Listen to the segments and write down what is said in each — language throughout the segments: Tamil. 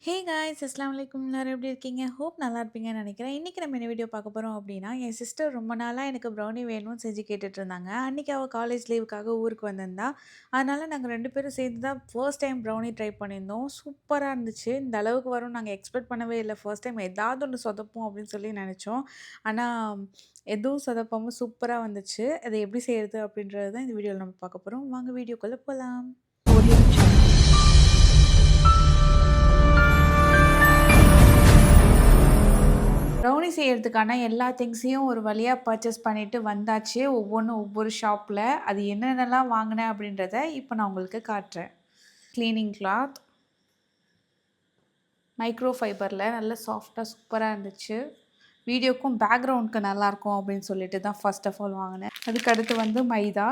ஹே காய்ஸ் அஸ்ஸலாமு அலைக்கும் எல்லாரும் எப்படி இருக்கீங்க? ஹோப் நல்லா இருப்பீங்கன்னு நினைக்கிறேன். இன்றைக்கி நம்ம என்ன வீடியோ பார்க்க போகிறோம் அப்படின்னா, என் சிஸ்டர் ரொம்ப நாளாக எனக்கு ப்ரௌனி வேணும்னு செஞ்சு கேட்டுட்டு இருந்தாங்க. அன்றைக்கி அவள் காலேஜ் லீவுக்காக ஊருக்கு வந்திருந்தா. அதனால் நாங்கள் 2 பேரும் சேர்ந்து தான் ஃபர்ஸ்ட் டைம் ப்ரௌனி ட்ரை பண்ணியிருந்தோம். சூப்பராக இருந்துச்சு. இந்த அளவுக்கு வரும்னு நாங்கள் எக்ஸ்பெக்ட் பண்ணவே இல்லை. ஃபர்ஸ்ட் டைம் ஏதாவது ஒன்று சொதப்பும் அப்படின்னு சொல்லி நினச்சோம். ஆனால் எதுவும் சொதப்பாமல் சூப்பராக வந்துச்சு. அதை எப்படி செய்கிறது அப்படின்றது தான் இந்த வீடியோவில் நம்ம பார்க்க போகிறோம். வாங்க வீடியோக்குள்ளே போகலாம். ப்ரௌனி செய்யறதுக்கான எல்லா திங்ஸையும் ஒரு வழியா பர்ச்சேஸ் பண்ணிட்டு வந்தாச்சு. ஒவ்வொன்னும் ஒவ்வொரு ஷாப்ல. அது என்னென்னலாம் வாங்குனேன் அப்படின்றத இப்போ நான் உங்களுக்கு காட்டுறேன். கிளீனிங் கிளாத், மைக்ரோ ஃபைபர்ல நல்ல சாஃப்ட்டா சூப்பரா இருந்துச்சு. வீடியோக்கும் பேக்ரவுண்டுக்கு நல்லாயிருக்கும் அப்படின்னு சொல்லிட்டு தான் ஃபர்ஸ்ட் ஆஃப் ஆல் வாங்கினேன். அதுக்கடுத்து வந்து மைதா,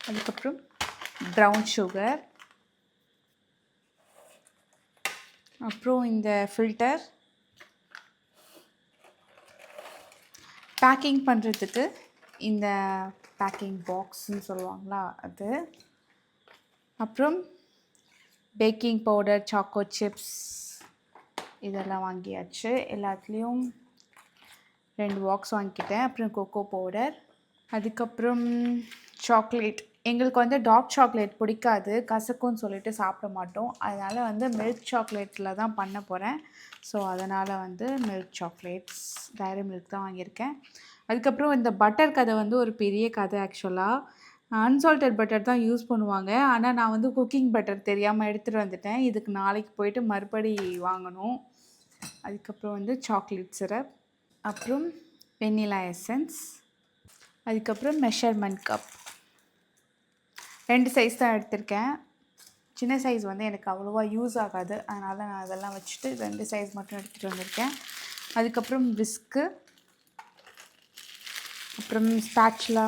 அதுக்கப்புறம் ப்ரவுன் சுகர், அப்புறம் இந்த ஃபில்டர், பேக்கிங் பண்ணுறதுக்கு இந்த பேக்கிங் பாக்ஸ்ன்னு சொல்லுவாங்களா அது, அப்புறம் பேக்கிங் பவுடர், சாக்கோ சிப்ஸ் இதெல்லாம் வாங்கியாச்சு. எல்லாத்துலேயும் 2 பாக்ஸ் வாங்கிக்கிட்டேன். அப்புறம் கொக்கோ பவுடர், அதுக்கப்புறம் சாக்லேட். எங்களுக்கு வந்து டார்க் சாக்லேட் பிடிக்காது, கசக்கும்னு சொல்லிட்டு சாப்பிட மாட்டோம். அதனால் வந்து மில்க் சாக்லேட்டில் தான் பண்ண போகிறேன். ஸோ அதனால் வந்து மில்க் சாக்லேட்ஸ் டைரி மில்க் தான் வாங்கியிருக்கேன். அதுக்கப்புறம் இந்த பட்டர் கதை வந்து ஒரு பெரிய கதை ஆக்சுவலாக. அன்சால்டட் பட்டர் தான் யூஸ் பண்ணுவாங்க. ஆனால் நான் வந்து குக்கிங் பட்டர் தெரியாமல் எடுத்துகிட்டு வந்துட்டேன். இதுக்கு நாளைக்கு போயிட்டு மறுபடி வாங்கணும். அதுக்கப்புறம் வந்து சாக்லேட் சிரப், அப்புறம் வெண்ணிலா எசன்ஸ், அதுக்கப்புறம் மெஷர்மெண்ட் கப். 2 சைஸ் தான் எடுத்திருக்கேன். சின்ன சைஸ் வந்து எனக்கு அவ்வளோவா யூஸ் ஆகாது. அதனால் நான் அதெல்லாம் வச்சுட்டு 2 சைஸ் மட்டும் எடுத்துகிட்டு வந்திருக்கேன். அதுக்கப்புறம் விஸ்க்கு, அப்புறம் ஸ்பேச்சுலா,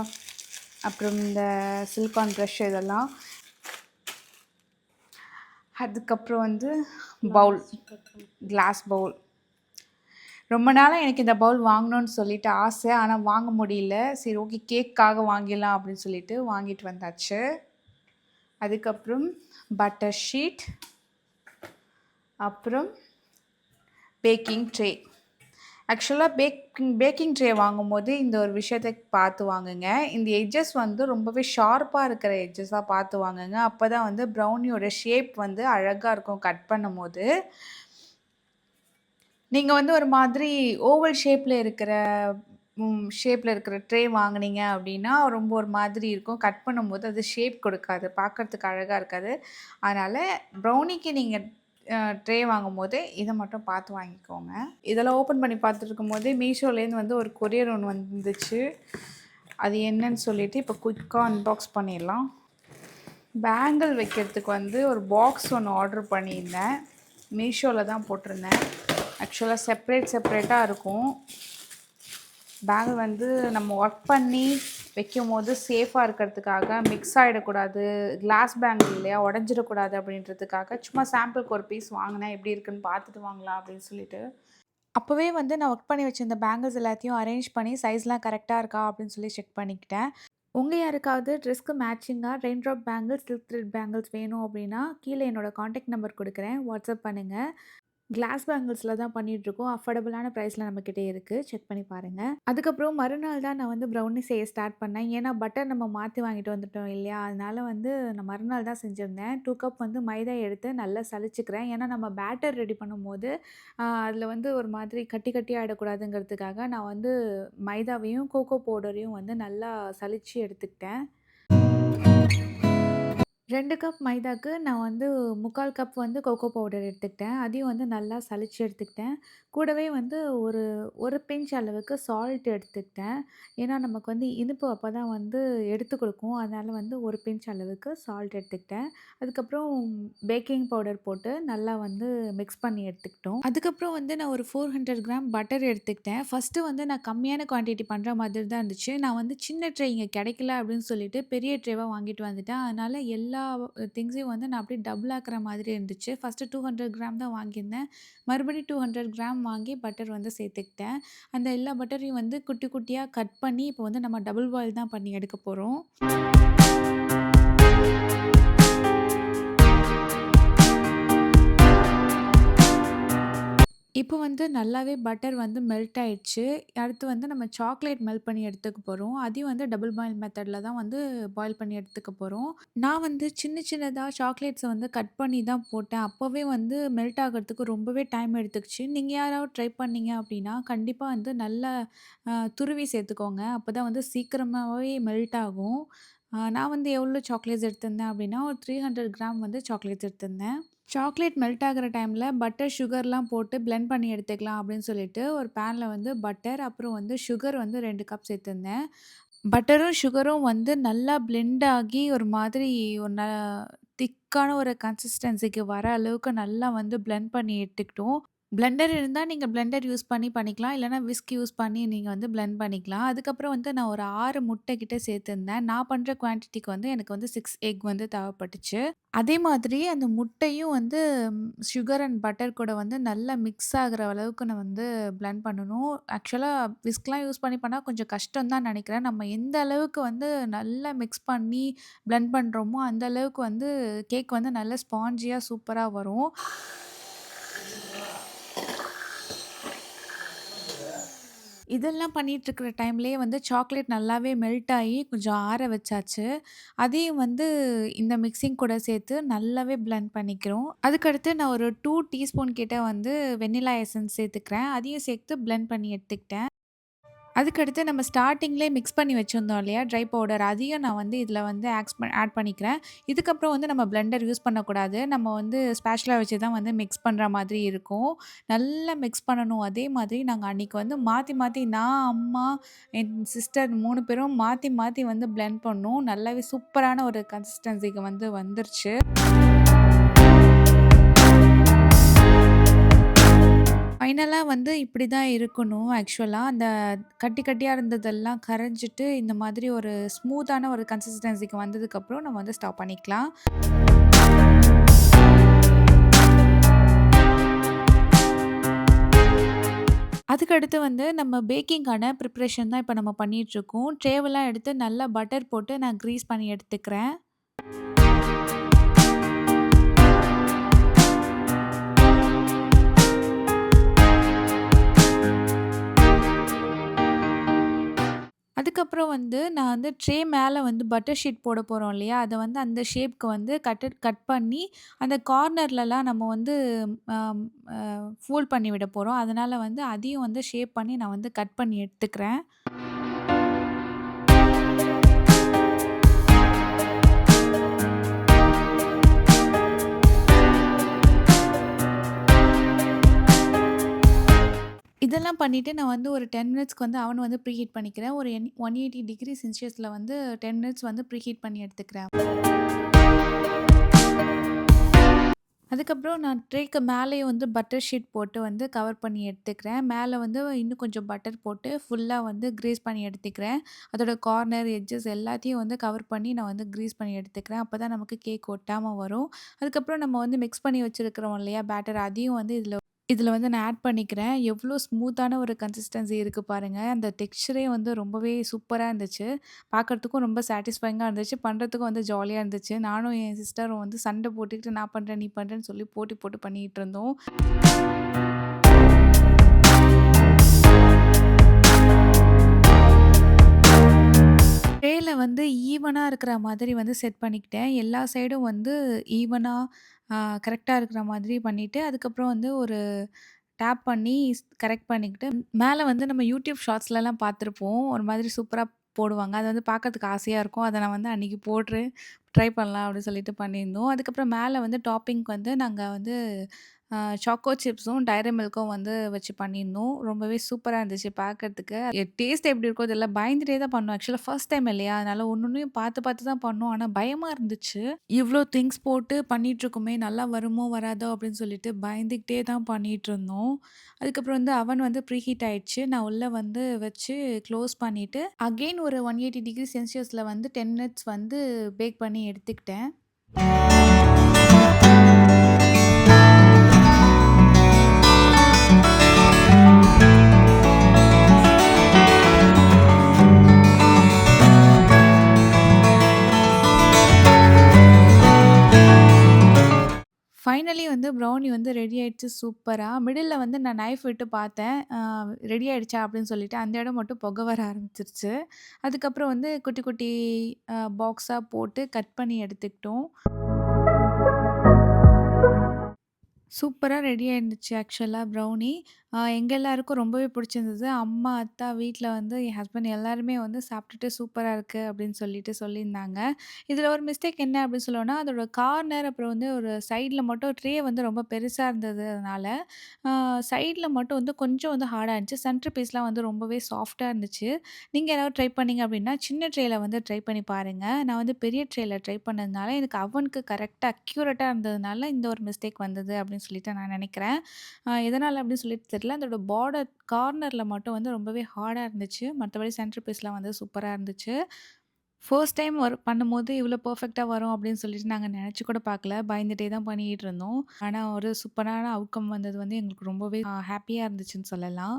அப்புறம் இந்த சிலிக்கான் ப்ரஷ் இதெல்லாம். அதுக்கப்புறம் வந்து பவுல், கிளாஸ் பவுல். ரொம்ப நாளாக எனக்கு இந்த பவுல் வாங்கணும்னு சொல்லிட்டு ஆசை. ஆனால் வாங்க முடியல. சரி ஓகே, கேக்காக வாங்கிடலாம் அப்படின்னு சொல்லிட்டு வாங்கிட்டு வந்தாச்சு. அதுக்கப்புறம் பட்டர் ஷீட், அப்புறம் பேக்கிங் ட்ரே. ஆக்சுவலாக பேக்கிங் ட்ரே வாங்கும்போது இந்த ஒரு விஷயத்தை பார்த்து வாங்குங்க. இந்த எட்ஜஸ் வந்து ரொம்பவே ஷார்ப்பாக இருக்கிற எட்ஜஸாக பார்த்து வாங்குங்க. அப்போ தான் வந்து ப்ரௌனியோட ஷேப் வந்து அழகாக இருக்கும் கட் பண்ணும் போது. நீங்கள் வந்து ஒரு மாதிரி ஓவல் ஷேப்பில் இருக்கிற ட்ரே வாங்குனீங்க அப்படின்னா ரொம்ப ஒரு மாதிரி இருக்கும். கட் பண்ணும்போது அது ஷேப் கொடுக்காது, பார்க்குறதுக்கு அழகாக இருக்காது. அதனால் ப்ரௌனிக்கு நீங்கள் ட்ரே வாங்கும்போது இதை மட்டும் பார்த்து வாங்கிக்கோங்க. இதெல்லாம் ஓப்பன் பண்ணி பார்த்துருக்கும் போதே மீஷோலேருந்து வந்து ஒரு கொரியர் ஒன்று வந்துச்சு. அது என்னன்னு சொல்லிட்டு இப்போ குயிக்காக அன்பாக்ஸ் பண்ணிடலாம். பேங்கிள் வைக்கிறதுக்கு வந்து ஒரு பாக்ஸ் ஒன்று ஆர்டர் பண்ணியிருந்தேன். மீஷோவில் தான் போட்டிருந்தேன். ஆக்சுவலாக செப்ரேட்டாக இருக்கும். பேங்கிள் வந்து நம்ம ஒர்க் பண்ணி வைக்கும் போது சேஃபாக இருக்கிறதுக்காக, மிக்ஸ் ஆகிடக்கூடாது, கிளாஸ் பேங்கிள் இல்லையா, உடஞ்சிடக்கூடாது அப்படின்றதுக்காக சும்மா சாம்பிளுக்கு ஒரு பீஸ் வாங்கினேன். எப்படி இருக்குன்னு பார்த்துட்டு வாங்கலாம் அப்படின்னு சொல்லிட்டு. அப்போவே வந்து நான் ஒர்க் பண்ணி வச்சிருந்த பேங்கிள்ஸ் எல்லாத்தையும் அரேஞ்ச் பண்ணி சைஸ்லாம் கரெக்டாக இருக்கா அப்படின்னு சொல்லி செக் பண்ணிக்கிட்டேன். உங்கள் யாருக்காவது ட்ரெஸ்க்கு மேட்சிங்காக rain drop bangles, silk thread bangles வேணும் அப்படின்னா கீழே என்னோடய காண்டாக்ட் நம்பர் கொடுக்குறேன், வாட்ஸ்அப் பண்ணுங்கள். கிளாஸ் பேங்கிள்ஸில் தான் பண்ணிகிட்ருக்கோம். அஃபோர்டபுளான ப்ரைஸில் நம்மக்கிட்டே இருக்குது, செக் பண்ணி பாருங்கள். அதுக்கப்புறம் மறுநாள் தான் நான் வந்து ப்ரௌனி செய்ய ஸ்டார்ட் பண்ணேன். ஏன்னா பட்டர் நம்ம மாற்றி வாங்கிட்டு வந்துட்டோம் இல்லையா, அதனால் வந்து நான் மறுநாள் தான் செஞ்சுருந்தேன். 2 கப் வந்து மைதா எடுத்து நல்லா சலிச்சுக்கிறேன். ஏன்னா நம்ம பேட்டர் ரெடி பண்ணும்போது அதில் வந்து ஒரு மாதிரி கட்டி கட்டியாக ஆகிடக்கூடாதுங்கிறதுக்காக நான் வந்து மைதாவையும் கோகோ பவுடரையும் வந்து நல்லா சலிச்சு எடுத்துக்கிட்டேன். 2 கப் மைதாக்கு நான் வந்து 3/4 கப் வந்து கோகோ பவுடர் எடுத்துக்கிட்டேன். அதையும் வந்து நல்லா சலிச்சு எடுத்துக்கிட்டேன். கூடவே வந்து ஒரு பிஞ்ச் அளவுக்கு சால்ட் எடுத்துக்கிட்டேன். ஏன்னா நமக்கு வந்து இனிப்பு அப்போ தான் வந்து எடுத்து கொடுக்கும். அதனால் வந்து ஒரு பிஞ்ச் அளவுக்கு சால்ட் எடுத்துக்கிட்டேன். அதுக்கப்புறம் பேக்கிங் பவுடர் போட்டு நல்லா வந்து மிக்ஸ் பண்ணி எடுத்துக்கிட்டோம். அதுக்கப்புறம் வந்து நான் ஒரு 400 கிராம் பட்டர் எடுத்துக்கிட்டேன். ஃபஸ்ட்டு வந்து நான் கம்மியான குவான்டிட்டி பண்ணுற மாதிரி தான் இருந்துச்சு. நான் வந்து சின்ன ட்ரே இங்கே கிடைக்கல அப்படின்னு சொல்லிட்டு பெரிய ட்ரேவாக வாங்கிட்டு வந்துட்டேன். அதனால் எல்லா திங்ஸையும் வந்து நான் அப்படியே டபுள் ஆக்குற மாதிரி இருந்துச்சு. ஃபஸ்ட்டு 200 கிராம் தான் வாங்கியிருந்தேன். மறுபடியும் 200 கிராம் வாங்கி பட்டர் வந்து சேர்த்துக்கிட்டேன். அந்த எல்லா பட்டரையும் வந்து குட்டி குட்டியாக கட் பண்ணி இப்போ வந்து நம்ம டபுள் பாயில் தான் பண்ணி எடுக்க போகிறோம். இப்போ வந்து நல்லாவே பட்டர் வந்து மெல்ட் ஆயிடுச்சு. அடுத்து வந்து நம்ம சாக்லேட் மெல்ட் பண்ணி எடுத்துக்க போறோம். அதையும் வந்து டபுள் பாயில் மெத்தட்ல தான் வந்து பாயில் பண்ணி எடுத்துக்க போறோம். நான் வந்து சின்ன சின்னதா சாக்லேட்ஸ வந்து கட் பண்ணி தான் போட்டேன். அப்பவே வந்து மெல்ட் ஆகுறதுக்கு ரொம்பவே டைம் எடுத்துக்கிச்சு. நீங்க யாராவது ட்ரை பண்ணீங்க அப்படின்னா, கண்டிப்பா வந்து நல்லா துருவி சேர்த்துக்கோங்க. அப்பதான் வந்து சீக்கிரமாவே மெல்ட் ஆகும். நான் வந்து எவ்வளோ சாக்லேட்ஸ் எடுத்திருந்தேன் அப்படின்னா, ஒரு 300 கிராம் வந்து சாக்லேட்ஸ் எடுத்திருந்தேன். சாக்லேட் மெல்ட் ஆகுற டைம்ல பட்டர், சுகர்லாம் போட்டு பிளெண்ட் பண்ணி எடுத்துக்கலாம் அப்படின்னு சொல்லிட்டு, ஒரு பேன்ல வந்து பட்டர், அப்புறம் வந்து சுகர் வந்து 2 கப் சேர்த்துருந்தேன். பட்டரும், சுகரும் வந்து நல்லா பிளெண்ட் ஆகி ஒரு மாதிரி ஒரு திக்கான ஒரு கன்சிஸ்டன்சிக்கு வர அளவுக்கு நல்லா வந்து பிளெண்ட் பண்ணி எடுத்துக்கிட்டோம். பிளெண்டர் இருந்தா நீங்க பிளெண்டர் யூஸ் பண்ணி பண்ணிக்கலாம். இல்லன்னா விஸ்க் யூஸ் பண்ணி நீங்க வந்து பிளெண்ட் பண்ணிக்கலாம். அதுக்கப்புறம் வந்து நான் ஒரு 6 முட்டை கிட்ட சேர்த்துருந்தேன். நான் பண்ற குவான்டிட்டிக்கு வந்து எனக்கு வந்து 6 எக் வந்து தேவைப்பட்டுச்சு. அதே மாதிரி அந்த முட்டையும் வந்து சுகர் அண்ட் பட்டர் கூட வந்து நல்லா மிக்ஸ் ஆகுற அளவுக்கு நான் வந்து பிளெண்ட் பண்ணணும். ஆக்சுவலா விஸ்க்லாம் யூஸ் பண்ணி பண்ணா கொஞ்சம் கஷ்டம் தான் நெனைக்கிறேன். நம்ம எந்த அளவுக்கு வந்து நல்லா மிக்ஸ் பண்ணி பிளெண்ட் பண்றோமோ, அந்த அளவுக்கு வந்து கேக் வந்து நல்லா ஸ்பான்ஜியா சூப்பரா வரும். இதெல்லாம் பண்ணிட்டுருக்கிற டைம்லயே வந்து சாக்லேட் நல்லாவே மெல்ட் ஆகி கொஞ்சம் ஆற வச்சாச்சு. அதையும் வந்து இந்த மிக்ஸிங் கூட சேர்த்து நல்லாவே பிளெண்ட் பண்ணிக்கிறோம். அதுக்கடுத்து நான் ஒரு 2 டீஸ்பூன் கிட்ட வந்து வெண்ணிலா எசன்ஸ் சேர்த்துக்கிறேன். அதையும் சேர்த்து பிளெண்ட் பண்ணி எடுத்துக்கிட்டேன். அதுக்கடுத்து நம்ம ஸ்டார்ட்டிங்லேயே மிக்ஸ் பண்ணி வச்சிருந்தோம் இல்லையா? ட்ரை பவுடர் அதையும் நான் வந்து இதில வந்து ஆட் பண்ணிக்கிறேன். இதுக்கப்புறம் வந்து நம்ம பிளெண்டர் யூஸ் பண்ணக்கூடாது. நம்ம வந்து ஸ்பேச்சுலா வச்சு தான் வந்து மிக்ஸ் பண்ற மாதிரி இருக்கும். நல்லா மிக்ஸ் பண்ணணும். அதே மாதிரி நாங்க அன்னைக்கு வந்து மாத்தி மாத்தி நான், அம்மா, என் சிஸ்டர் 3 பேரும் மாத்தி மாத்தி வந்து பிளெண்ட் பண்ணோம். நல்லாவே சூப்பரான ஒரு கன்சிஸ்டன்சிக்கு வந்து வந்துருச்சு. ஃபைனலா வந்து இப்படி தான் இருக்கணும் ஆக்சுவலா. அந்த கட்டி கட்டியா இருந்ததெல்லாம் கரைஞ்சிட்டு, இந்த மாதிரி ஒரு ஸ்மூத்தான ஒரு கன்சிஸ்டன்சிக்கு வந்ததுக்கப்புறம் நம்ம வந்து ஸ்டாப் பண்ணிக்கலாம். அதுக்கடுத்து வந்து நம்ம பேக்கிங்கான ப்ரிப்பரேஷன் தான் இப்ப நம்ம பண்ணிட்டுருக்கோம். ட்ரேவெல்லாம் எடுத்து நல்லா பட்டர் போட்டு நான் கிரீஸ் பண்ணி எடுத்துக்கிறேன். அதுக்கப்புறம் வந்து நான் வந்து ட்ரே மேல வந்து பட்டர் ஷீட் போட போறோம் இல்லையா? அத வந்து அந்த ஷேப்க்கு வந்து கட் பண்ணி, அந்த கார்னர்லலாம் நம்ம வந்து அம் அ ஃபோல்ட் பண்ணி விட போறோம். அதனால வந்து அதையும் வந்து ஷேப் பண்ணி நான் வந்து கட் பண்ணி எடுத்துக்கிறேன். இதெல்லாம் பண்ணிட்டு நான் வந்து ஒரு 10 மினிட்ஸ்க்கு வந்து அவன வந்து ப்ரீஹீட் பண்ணிக்கிறேன். ஒரு 180 டிகிரி செல்சியஸ்ல வந்து 10 மினிட்ஸ் வந்து ப்ரீஹீட் பண்ணி எடுத்துக்கிறேன். அதுக்கப்புறம் நான் ட்ரேக்கு மேலேயும் வந்து பட்டர் ஷீட் போட்டு வந்து கவர் பண்ணி எடுத்துக்கிறேன். மேல வந்து இன்னும் கொஞ்சம் பட்டர் போட்டு ஃபுல்லா வந்து கிரீஸ் பண்ணி எடுத்துக்கிறேன். அதோட கார்னர், எட்ஜஸ் எல்லாத்தையும் வந்து கவர் பண்ணி நான் வந்து கிரீஸ் பண்ணி எடுத்துக்கிறேன். அப்பதான் நமக்கு கேக் ஒட்டாம வரும். அதுக்கப்புறம் நம்ம வந்து மிக்ஸ் பண்ணி வச்சிருக்கிறோம் இல்லையா பேட்டர் அதையும் வந்து இதில வந்து நான் ஆட் பண்ணிக்கிறேன். எவ்ளோ ஸ்மூத்தான ஒரு கன்சிஸ்டன்சி இருக்கு பாருங்க. அந்த டெக்ஸ்சரே வந்து ரொம்பவே சூப்பரா இருந்துச்சு. பார்க்கறதுக்கும் ரொம்ப சாட்டிஸ்ஃபையிங்கா இருந்துச்சு. பண்றதுக்கும் வந்து ஜாலியா இருந்துச்சு. நானும் என் சிஸ்டரும் வந்து சண்டை போட்டுக்கிட்டு நான் பண்றேன், நீ பண்றேன்னு சொல்லி போட்டி போட்டு பண்ணிட்டு இருந்தோம். ட்ரேல வந்து ஈவனா இருக்கிற மாதிரி வந்து செட் பண்ணிக்கிட்டேன். எல்லா சைடும் வந்து ஈவனா கரெக்ட்டா இருக்கிற மாதிரி பண்ணிட்டு, அதுக்கப்புறம் வந்து ஒரு டேப் பண்ணி கரெக்ட் பண்ணிக்கிட்டு, மேல வந்து நம்ம யூடியூப் ஷார்ட்ஸ்லலாம் பார்த்துருப்போம். ஒரு மாதிரி சூப்பரா போடுவாங்க. அது வந்து பார்க்கறதுக்கு ஆசையா இருக்கும். அத நான் வந்து அன்னைக்கு போட்டு ட்ரை பண்ணலாம் அப்படின்னு சொல்லிட்டு பண்ணியிருந்தோம். அதுக்கப்புறம் மேல வந்து டாப்பிங்க்கு வந்து நாங்க வந்து சாக்கோ சிப்ஸும், டைரி மில்க்கும் வந்து வச்சு பண்ணியிருந்தோம். ரொம்பவே சூப்பரா இருந்துச்சு பார்க்கறதுக்கு. டேஸ்ட் எப்படி இருக்கோ தெரியல. பயந்துட்டே தான் பண்ணோம். ஆக்சுவலா ஃபர்ஸ்ட் டைம் இல்லையா? அதனால ஒன்னொன்னையும் பார்த்து பார்த்து தான் பண்ணோம். ஆனா பயமா இருந்துச்சு. இவ்ளோ திங்ஸ் போட்டு பண்ணிட்டுருக்கோமே! நல்லா வருமோ! வராதோ! அப்படின்னு சொல்லிட்டு பயந்துகிட்டே தான் பண்ணிட்டுருந்தோம். அதுக்கப்புறம் வந்து அவன் வந்து ப்ரீஹீட் ஆயிடுச்சு. நான் உள்ள வந்து வச்சு க்ளோஸ் பண்ணிட்டு, அகைன் ஒரு 180 டிகிரி செல்சியஸ்ல வந்து 10 மினிட்ஸ் வந்து பேக் பண்ணி எடுத்துக்கிட்டேன். ஃபைனலி ஃபைனலி வந்து ப்ரௌனி வந்து ரெடி ஆயிடுச்சு சூப்பரா. மிடில்ல வந்து நான் நைஃப் விட்டு பார்த்தேன். ரெடி ஆயிடுச்சா அப்படின்னு சொல்லிட்டு, அந்த இடம் மட்டும் புகை வர ஆரம்பிச்சுருச்சு. அதுக்கப்புறம் வந்து குட்டி குட்டி பாக்ஸா போட்டு கட் பண்ணி எடுத்துக்கிட்டோம். சூப்பரா ரெடி ஆயிருந்துச்சு ஆக்சுவலா ப்ரௌனி. எங்க எல்லாருக்கும் ரொம்பவே பிடிச்சிருந்தது. அம்மா, அத்தா, வீட்ல வந்து என் ஹஸ்பண்ட் எல்லாருமே வந்து சாப்பிட்டுட்டு சூப்பரா இருக்கு அப்படின்னு சொல்லிட்டு சொல்லியிருந்தாங்க. இதில ஒரு மிஸ்டேக் என்ன அப்படின்னு சொல்லணும்னா, அதோட கார்னர் அப்புறம் வந்து ஒரு சைட்ல மட்டும் ட்ரே வந்து ரொம்ப பெருசா இருந்தது. அதனால சைட்ல மட்டும் வந்து கொஞ்சம் வந்து ஹார்டா இருந்துச்சு. சென்டர் பீஸ்லாம் வந்து ரொம்பவே சாஃப்ட்டா இருந்துச்சு. நீங்க யாராவது ட்ரை பண்ணீங்க அப்படின்னா, சின்ன ட்ரேல வந்து ட்ரை பண்ணி பாருங்க. நான் வந்து பெரிய ட்ரேல ட்ரை பண்ணதுனால, எனக்கு அவனுக்கு கரெக்ட்டா அக்யூரேட்டா இருந்ததுனால, இந்த ஒரு மிஸ்டேக் வந்தது அப்படின்னு சொல்லிட்டு நான் நெனைக்கிறேன். எதனால அப்படின்னு சொல்லிட்டு தெரியல. அதோட பார்டர் கார்னர்ல மட்டும் வந்து ரொம்பவே ஹார்டா இருந்துச்சு. மத்தபடி சென்டர் பீஸ்லாம் வந்து சூப்பரா இருந்துச்சு. ஃபர்ஸ்ட் டைம் பண்ணும்போது இவ்ளோ பெர்ஃபெக்ட்டா வரும் அப்படின்னு சொல்லிட்டு நாங்க நெனச்சு கூட பார்க்கல. பயந்துட்டே தான் பண்ணிட்டு இருந்தோம். ஆனா ஒரு சூப்பரான அவுட்கம் வந்தது வந்து எங்களுக்கு ரொம்பவே ஹேப்பியா இருந்துச்சுன்னு சொல்லலாம்.